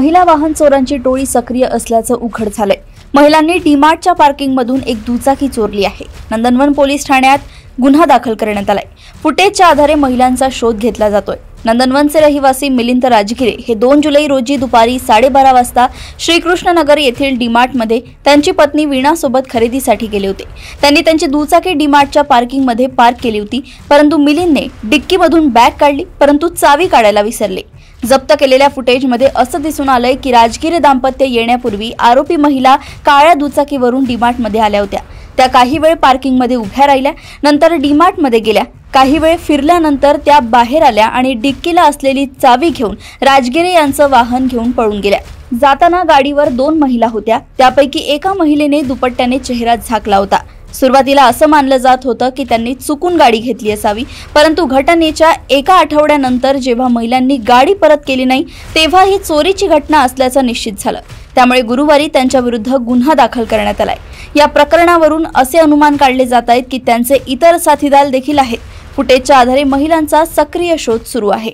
महिला वाहन चोरांची टोळी सक्रिय असल्याचं उघड झालंय। महिलांनी डीमार्टच्या पार्किंगमधून एक दुचाकी चोरली आहे। नंदनवन पोलीस ठाण्यात गुन्हा दाखल करण्यात आलाय। फुटेजच्या आधारे महिलांचा शोध घेतला जातोय। नंदनवनचे रहिवासी मिलिंद राजगिरे हे 2 जुलै रोजी दुपारी 12:30 वाजता श्रीकृष्णनगर येथील डीमार्टमध्ये त्यांची पत्नी वीणा सोबत खरेदीसाठी गेले होते। त्यांनी त्यांची दुचाकी डीमार्टच्या पार्किंगमध्ये पार्क केली होती, परंतु मिलिंदने डिक्कीमधून बॅग काढली, परंतु चावी काढायला विसरले। जप्त केलेल्या फुटेजमध्ये असं दिसून आलंय की राजगिरे दाम्पत्य येण्यापूर्वी आरोपी महिला काळ्या दुचाकीवरून डीमार्टमध्ये आल्या होत्या। त्या काही वेळ पार्किंगमध्ये उभ्या राहिल्या, नंतर डीमार्टमध्ये गेल्या। काही वेळ फिरल्यानंतर त्या बाहेर आल्या आणि डिक्कीला असलेली चावी घेऊन राजगिरे यांचं वाहन घेऊन पळून गेल्या। जाताना गाडीवर 2 महिला होत्या, त्यापैकी एका महिलेने दुपट्ट्याने चेहरा झाकला होता। सुरुवातीला असं मानलं जात होतं की त्यांनी चुकून गाडी घेतली असावी, परंतु घटनेच्या एका आठवड्यानंतर जेव्हा महिलांनी गाडी परत केली नाही तेव्हा ही चोरीची घटना असल्याचं निश्चित झालं। त्यामुळे गुरुवारी त्यांच्या विरुद्ध गुन्हा दाखल करण्यात आलाय। या प्रकरणावरून असे अनुमान काढले जात आहेत की त्यांचे इतर साथीदार देखील आहेत। फुटेजच्या आधारे महिलांचा सक्रिय शोध सुरू आहे।